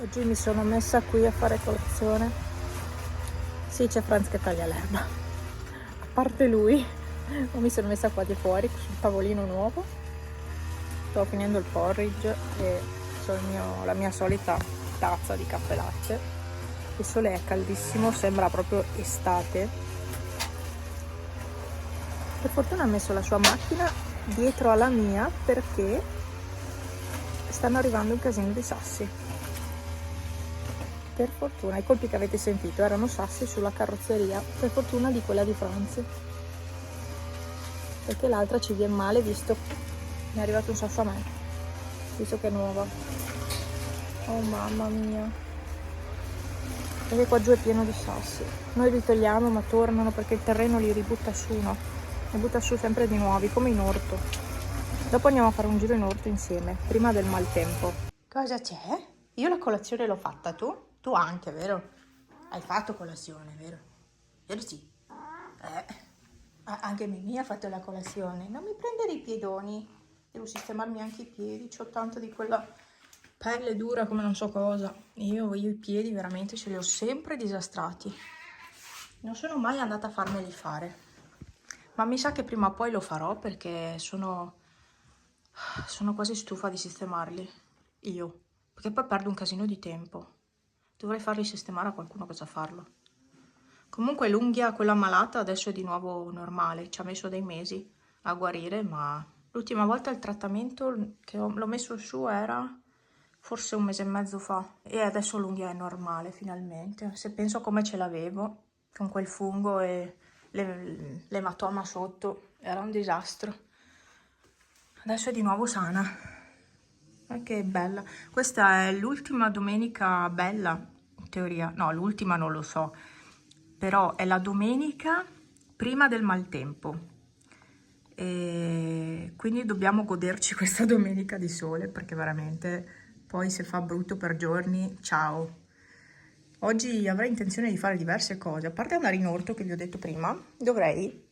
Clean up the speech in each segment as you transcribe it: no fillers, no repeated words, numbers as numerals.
Oggi mi sono messa qui a fare colazione. Sì, c'è Franz che taglia l'erba. A parte lui, mi sono messa qua di fuori sul tavolino nuovo. Sto finendo il porridge e c'ho la mia solita tazza di caffè latte. Il sole è caldissimo, sembra proprio estate. Per fortuna ha messo la sua macchina dietro alla mia perché stanno arrivando un casino di sassi. Per fortuna, i colpi che avete sentito erano sassi sulla carrozzeria, per fortuna di quella di Franz, perché l'altra ci viene male visto mi è arrivato un sasso a me, visto che è nuova. Oh mamma mia, perché qua giù è pieno di sassi. Noi li togliamo ma tornano perché il terreno li ributta su, no? Ne butta su sempre di nuovi, come in orto. Dopo andiamo a fare un giro in orto insieme, prima del maltempo. Cosa c'è? Io la colazione l'ho fatta, tu? Tu anche, vero? Hai fatto colazione, vero? Vero sì. Anche Mimì ha fatto la colazione. Non mi prendere i piedoni. Devo sistemarmi anche i piedi. C'ho tanto di quella pelle dura come non so cosa. Io i piedi veramente ce li ho sempre disastrati. Non sono mai andata a farmeli fare. Ma mi sa che prima o poi lo farò perché sono quasi stufa di sistemarli. Io. Perché poi perdo un casino di tempo. Dovrei farli sistemare a qualcuno che sa farlo. Comunque l'unghia, quella malata, adesso è di nuovo normale. Ci ha messo dei mesi a guarire, ma l'ultima volta il trattamento che l'ho messo su era forse un mese e mezzo fa. E adesso l'unghia è normale, finalmente. Se penso come ce l'avevo, con quel fungo e l'ematoma sotto, era un disastro. Adesso è di nuovo sana. Che bella. Questa è l'ultima domenica bella, in teoria. No, l'ultima non lo so. Però è la domenica prima del maltempo. E quindi dobbiamo goderci questa domenica di sole perché veramente poi se fa brutto per giorni, ciao. Oggi avrei intenzione di fare diverse cose. A parte andare in orto che vi ho detto prima, adesso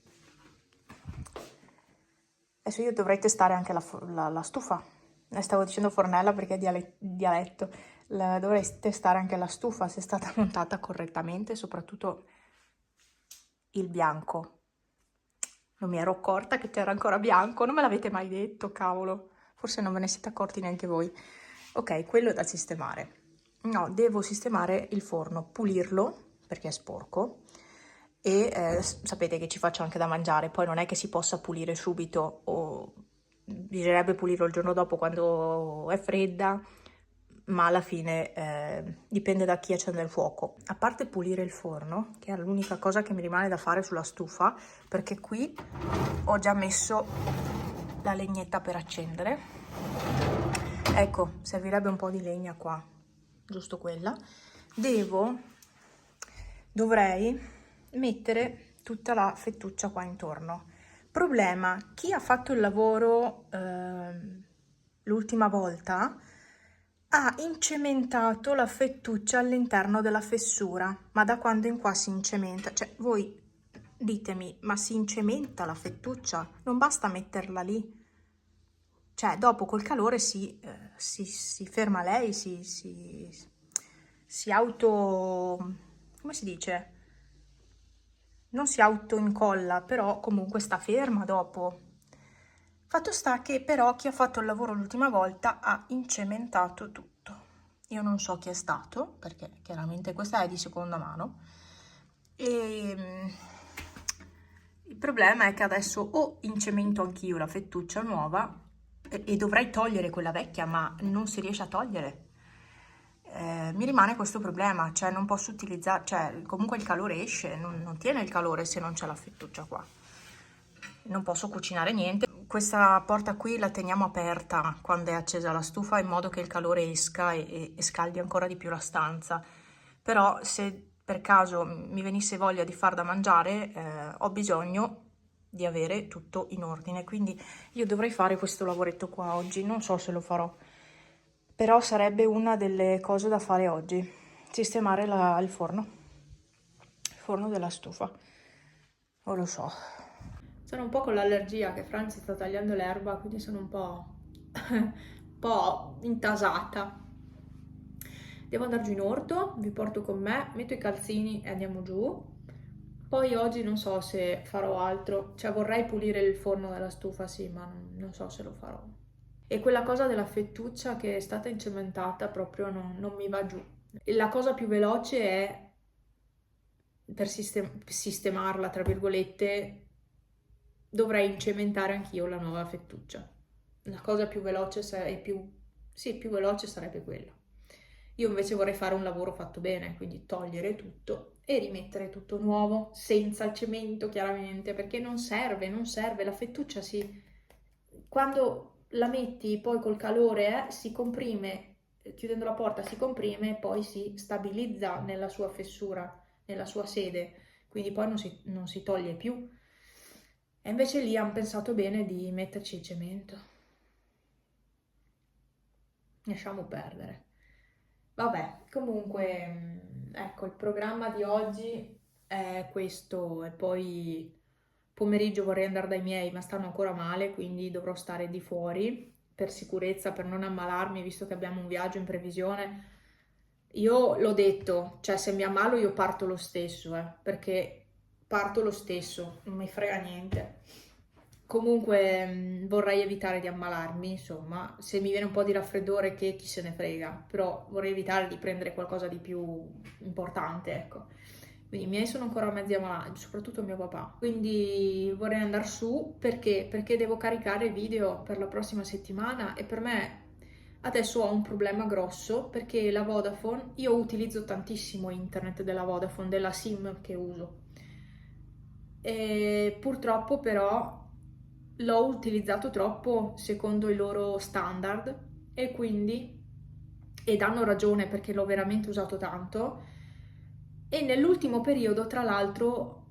io dovrei testare anche la stufa. Stavo dicendo fornella perché è dialetto. Dovrei testare anche la stufa se è stata montata correttamente, soprattutto il bianco. Non mi ero accorta che c'era ancora bianco, non me l'avete mai detto, cavolo. Forse non ve ne siete accorti neanche voi. Ok, quello è da sistemare. No, devo sistemare il forno, pulirlo perché è sporco. E sapete che ci faccio anche da mangiare, poi non è che si possa pulire subito o bisognerebbe pulirlo il giorno dopo quando è fredda, ma alla fine dipende da chi accende il fuoco. A parte pulire il forno, che è l'unica cosa che mi rimane da fare sulla stufa, perché qui ho già messo la legnetta per accendere. Ecco, servirebbe un po' di legna qua, giusto quella. Dovrei mettere tutta la fettuccia qua intorno. Problema, chi ha fatto il lavoro l'ultima volta ha incementato la fettuccia all'interno della fessura. Ma da quando in qua si incementa? Cioè, voi ditemi, ma si incementa la fettuccia? Non basta metterla lì. Cioè, dopo col calore si ferma lei, si auto... come si dice? Non si autoincolla, però comunque sta ferma dopo. Fatto sta che però chi ha fatto il lavoro l'ultima volta ha incementato tutto. Io non so chi è stato, perché chiaramente questa è di seconda mano. E il problema è che adesso o incemento anch'io la fettuccia nuova e dovrei togliere quella vecchia, ma non si riesce a togliere. Mi rimane questo problema, cioè non posso utilizzare, cioè comunque il calore esce, non tiene il calore se non c'è la fettuccia qua. Non posso cucinare niente. Questa porta qui la teniamo aperta quando è accesa la stufa in modo che il calore esca e scaldi ancora di più la stanza. Però se per caso mi venisse voglia di far da mangiare, ho bisogno di avere tutto in ordine. Quindi io dovrei fare questo lavoretto qua oggi, non so se lo farò. Però sarebbe una delle cose da fare oggi, sistemare il forno della stufa. Non lo so. Sono un po' con l'allergia che Franzi sta tagliando l'erba, quindi sono un po', un po' intasata. Devo andare giù in orto, vi porto con me, metto i calzini e andiamo giù. Poi oggi non so se farò altro, cioè vorrei pulire il forno della stufa, sì, ma non so se lo farò. E quella cosa della fettuccia che è stata incementata proprio non mi va giù. La cosa più veloce è per sistemarla, tra virgolette, dovrei incementare anch'io la nuova fettuccia. La cosa più veloce sì, più veloce sarebbe quella. Io invece vorrei fare un lavoro fatto bene, quindi togliere tutto e rimettere tutto nuovo, senza il cemento chiaramente, perché non serve, la fettuccia quando la metti poi col calore si comprime, chiudendo la porta si comprime e poi si stabilizza nella sua fessura, nella sua sede, quindi poi non si toglie più. E invece lì hanno pensato bene di metterci il cemento. Lasciamo perdere. Vabbè, comunque, ecco, il programma di oggi è questo e poi pomeriggio vorrei andare dai miei, ma stanno ancora male, quindi dovrò stare di fuori per sicurezza, per non ammalarmi, visto che abbiamo un viaggio in previsione. Io l'ho detto, cioè se mi ammalo io parto lo stesso, perché parto lo stesso, non mi frega niente. Comunque vorrei evitare di ammalarmi, insomma, se mi viene un po' di raffreddore che chi se ne frega, però vorrei evitare di prendere qualcosa di più importante, ecco. Quindi i miei sono ancora mezzi ammalati, soprattutto mio papà. Quindi vorrei andare su perché devo caricare video per la prossima settimana e per me adesso ho un problema grosso perché la Vodafone, io utilizzo tantissimo internet della Vodafone, della SIM che uso. E purtroppo però l'ho utilizzato troppo secondo i loro standard e quindi, ed hanno ragione perché l'ho veramente usato tanto, e nell'ultimo periodo tra l'altro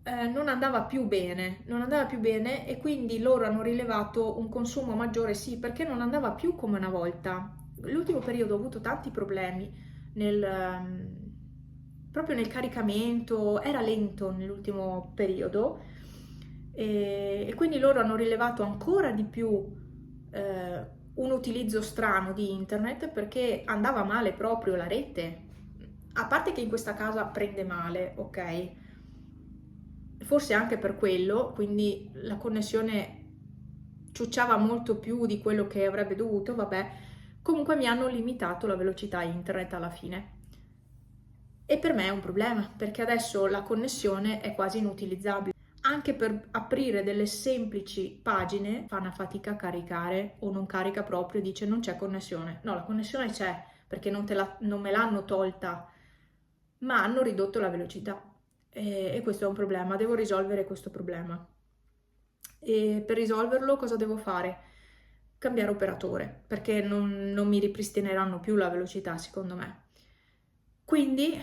non andava più bene e quindi loro hanno rilevato un consumo maggiore, sì, perché non andava più come una volta. L'ultimo periodo ho avuto tanti problemi proprio nel caricamento, era lento nell'ultimo periodo e quindi loro hanno rilevato ancora di più un utilizzo strano di internet perché andava male proprio la rete. A parte che in questa casa prende male, ok? Forse anche per quello, quindi la connessione ciucciava molto più di quello che avrebbe dovuto, vabbè. Comunque mi hanno limitato la velocità internet alla fine. E per me è un problema, perché adesso la connessione è quasi inutilizzabile. Anche per aprire delle semplici pagine fa una fatica a caricare o non carica proprio e dice non c'è connessione. No, la connessione c'è perché non me l'hanno tolta, ma hanno ridotto la velocità. E questo è un problema, devo risolvere questo problema. E per risolverlo cosa devo fare? Cambiare operatore, perché non mi ripristineranno più la velocità, secondo me. Quindi,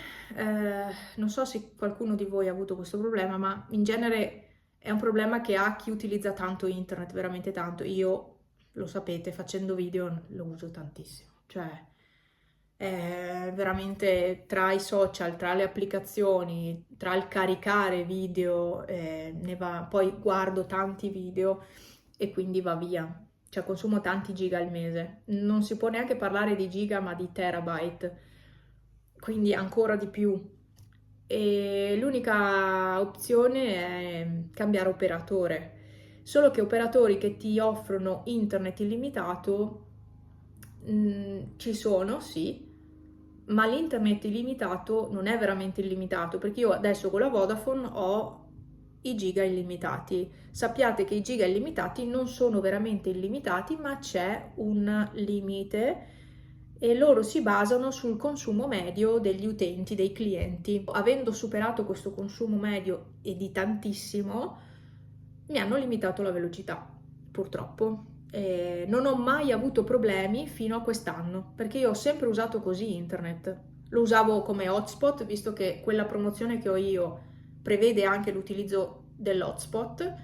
non so se qualcuno di voi ha avuto questo problema, ma in genere è un problema che ha chi utilizza tanto internet, veramente tanto. Io, lo sapete, facendo video lo uso tantissimo. Cioè, veramente tra i social, tra le applicazioni, tra il caricare video, poi guardo tanti video e quindi va via. Cioè, consumo tanti giga al mese. Non si può neanche parlare di giga, ma di terabyte, quindi ancora di più. E l'unica opzione è cambiare operatore. Solo che operatori che ti offrono internet illimitato ci sono, sì, ma l'internet illimitato non è veramente illimitato, perché io adesso con la Vodafone ho i giga illimitati. Sappiate che i giga illimitati non sono veramente illimitati, ma c'è un limite e loro si basano sul consumo medio degli utenti, dei clienti. Avendo superato questo consumo medio e di tantissimo, mi hanno limitato la velocità, purtroppo. Non ho mai avuto problemi fino a quest'anno, perché io ho sempre usato così internet. Lo usavo come hotspot, visto che quella promozione che ho io prevede anche l'utilizzo dell'hotspot.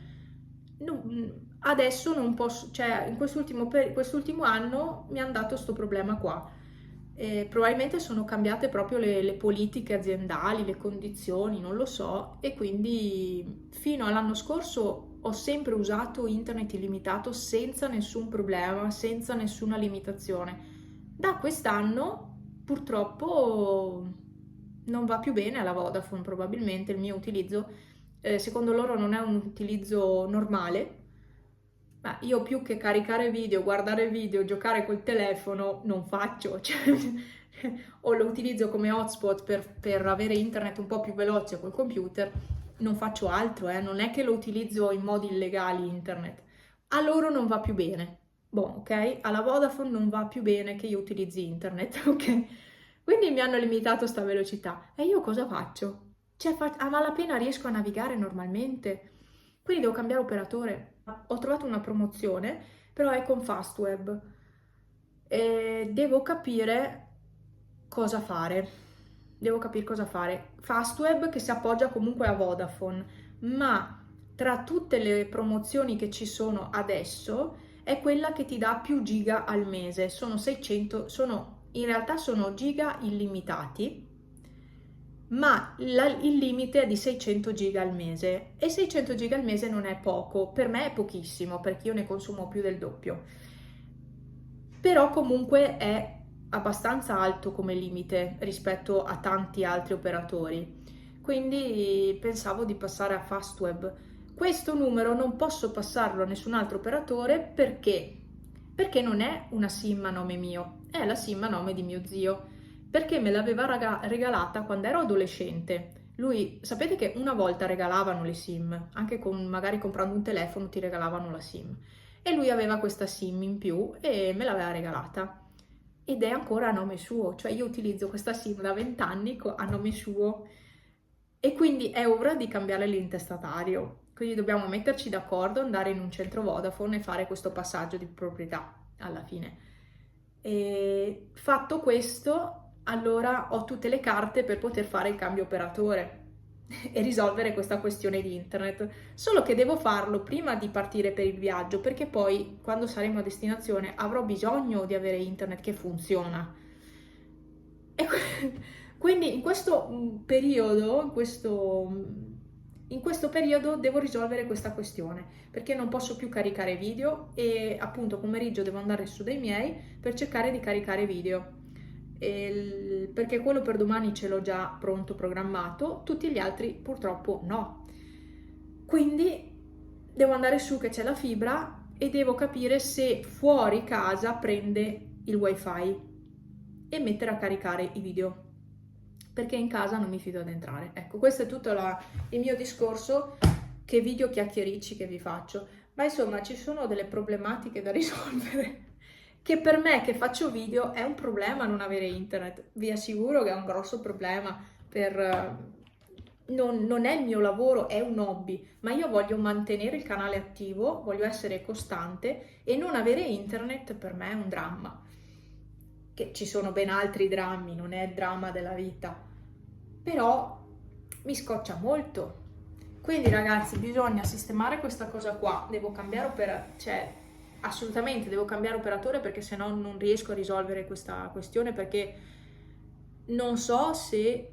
Adesso non posso, cioè in quest'ultimo anno mi hanno dato questo problema qua. Probabilmente sono cambiate proprio le politiche aziendali, le condizioni, non lo so, e quindi fino all'anno scorso ho sempre usato internet illimitato senza nessun problema, senza nessuna limitazione. Da quest'anno purtroppo non va più bene alla Vodafone, probabilmente il mio utilizzo, secondo loro non è un utilizzo normale, ma io più che caricare video, guardare video, giocare col telefono non faccio, cioè, o lo utilizzo come hotspot per avere internet un po' più veloce col computer, non faccio altro, non è che lo utilizzo in modi illegali internet. A loro non va più bene. Boh, ok? Alla Vodafone non va più bene che io utilizzi internet, ok? Quindi mi hanno limitato sta velocità. E io cosa faccio? Cioè, a malapena riesco a navigare normalmente. Quindi devo cambiare operatore. Ho trovato una promozione, però è con Fastweb. E devo capire cosa fare. Devo capire cosa fare. Fastweb che si appoggia comunque a Vodafone, ma tra tutte le promozioni che ci sono adesso è quella che ti dà più giga al mese. Sono 600, in realtà sono giga illimitati, ma il limite è di 600 giga al mese e 600 giga al mese non è poco, per me è pochissimo perché io ne consumo più del doppio, però comunque è abbastanza alto come limite rispetto a tanti altri operatori, quindi pensavo di passare a Fastweb. Questo numero non posso passarlo a nessun altro operatore perché non è una SIM a nome mio, è la SIM a nome di mio zio, perché me l'aveva regalata quando ero adolescente. Lui, sapete che una volta regalavano le SIM, anche magari comprando un telefono ti regalavano la SIM. E lui aveva questa SIM in più e me l'aveva regalata. Ed è ancora a nome suo, cioè io utilizzo questa SIM da 20 anni a nome suo e quindi è ora di cambiare l'intestatario. Quindi dobbiamo metterci d'accordo, andare in un centro Vodafone e fare questo passaggio di proprietà alla fine. E fatto questo, allora ho tutte le carte per poter fare il cambio operatore e risolvere questa questione di internet. Solo che devo farlo prima di partire per il viaggio, perché poi quando saremo a destinazione avrò bisogno di avere internet che funziona. E quindi in questo periodo, in questo periodo devo risolvere questa questione, perché non posso più caricare video e appunto pomeriggio devo andare su dai miei per cercare di caricare video. Perché quello per domani ce l'ho già pronto programmato, tutti gli altri purtroppo no. Quindi devo andare su che c'è la fibra e devo capire se fuori casa prende il wifi e mettere a caricare i video, perché in casa non mi fido ad entrare. Ecco, questo è tutto il mio discorso, che video chiacchiericci che vi faccio, ma insomma ci sono delle problematiche da risolvere che per me che faccio video è un problema non avere internet, vi assicuro che è un grosso problema, non è il mio lavoro, è un hobby, ma io voglio mantenere il canale attivo, voglio essere costante e non avere internet per me è un dramma. Che ci sono ben altri drammi, non è il dramma della vita, però mi scoccia molto. Quindi ragazzi bisogna sistemare questa cosa qua, devo cambiare cioè assolutamente devo cambiare operatore perché sennò non riesco a risolvere questa questione, perché non so se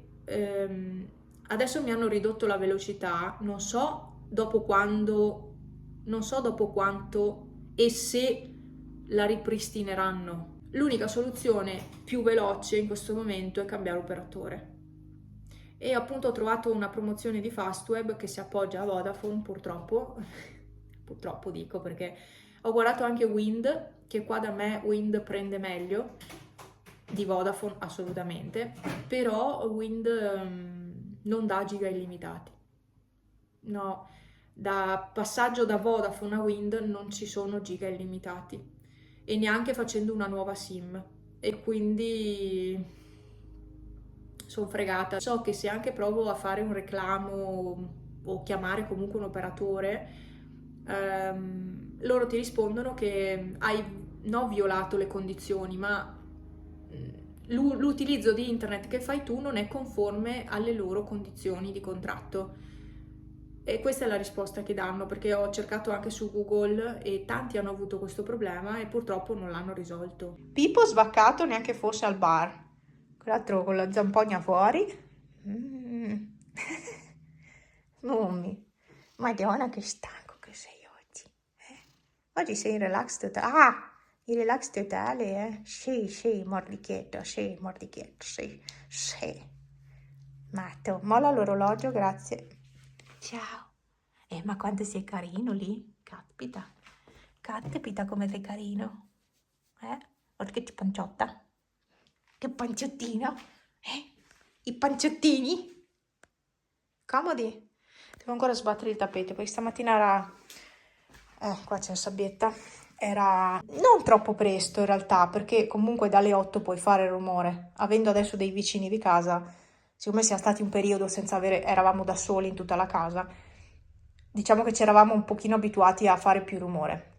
adesso mi hanno ridotto la velocità, non so dopo quanto e se la ripristineranno. L'unica soluzione più veloce in questo momento è cambiare operatore. E appunto ho trovato una promozione di Fastweb che si appoggia a Vodafone, purtroppo dico, perché ho guardato anche Wind, che qua da me Wind prende meglio di Vodafone assolutamente, però Wind non dà giga illimitati. No, da passaggio da Vodafone a Wind non ci sono giga illimitati e neanche facendo una nuova SIM, e quindi sono fregata. So che se anche provo a fare un reclamo o chiamare comunque un operatore, loro ti rispondono che hai non violato le condizioni, ma l'utilizzo di internet che fai tu non è conforme alle loro condizioni di contratto. E questa è la risposta che danno, perché ho cercato anche su Google e tanti hanno avuto questo problema e purtroppo non l'hanno risolto. Pippo svaccato neanche fosse al bar. Quell'altro con la zampogna fuori. Mummi, Madonna che stanco che sei oggi. Oggi sei in relax totale. Ah, Il relax totale, eh? Sì, mordicchietto, sì, mordicchietto, sì. Matto, molla l'orologio, grazie. Ciao. Ma quanto sei carino lì? Caspita come sei carino. Guarda che panciotta. Che panciottino. I panciottini. Comodi. Devo ancora sbattere il tappeto perché stamattina era... qua c'è la sabbietta. Era non troppo presto in realtà, perché comunque dalle 8 puoi fare rumore. Avendo adesso dei vicini di casa, siccome siamo stati un periodo senza avere... eravamo da soli in tutta la casa, diciamo che ci eravamo un pochino abituati a fare più rumore.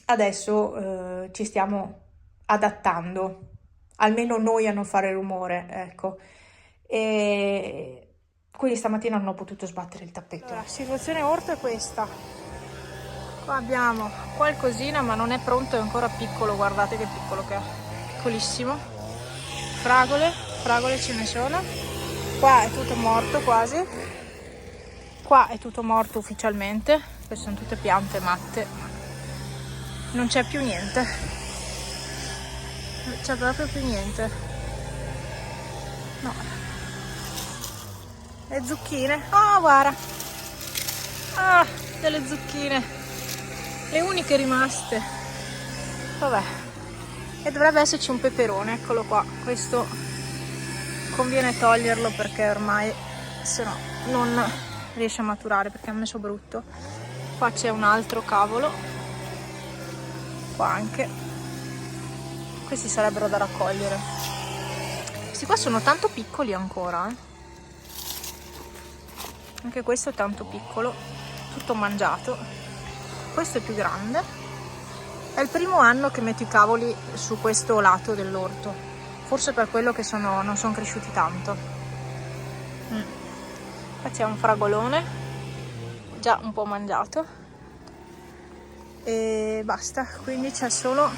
Adesso ci stiamo adattando, almeno noi a non fare rumore, ecco. E quindi stamattina non ho potuto sbattere il tappeto. Allora, la situazione orto è questa. Qua abbiamo qualcosina, ma non è pronto, è ancora piccolo, guardate che piccolo che è, piccolissimo. Fragole ce ne sono. Qua è tutto morto quasi. Qua è tutto morto ufficialmente, queste sono tutte piante matte, non c'è più niente, non c'è proprio più niente, no. Le zucchine, oh guarda, ah, delle zucchine, le uniche rimaste, vabbè, e dovrebbe esserci un peperone, eccolo qua, questo conviene toglierlo perché ormai se no non riesce a maturare perché è messo brutto. Qua c'è un altro cavolo, qua anche, questi sarebbero da raccogliere. Questi qua sono tanto piccoli ancora, anche questo è tanto piccolo, tutto mangiato. Questo è più grande. È il primo anno che metto i cavoli su questo lato dell'orto, forse per quello che non sono cresciuti tanto. Qua c'è un fragolone già un po' mangiato e basta, quindi c'è solo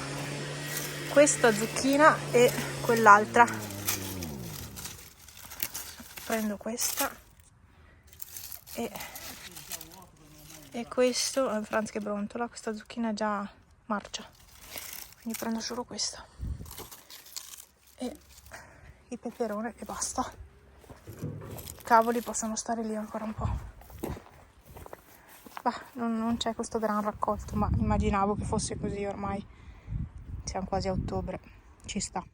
questa zucchina e quell'altra. Prendo questa e questo è Franz che brontola, questa zucchina è già marcia, quindi prendo solo questa e il peperone e basta. I cavoli possono stare lì ancora un po'. Bah, non c'è questo gran raccolto, ma immaginavo che fosse così ormai. Siamo quasi a ottobre, ci sta.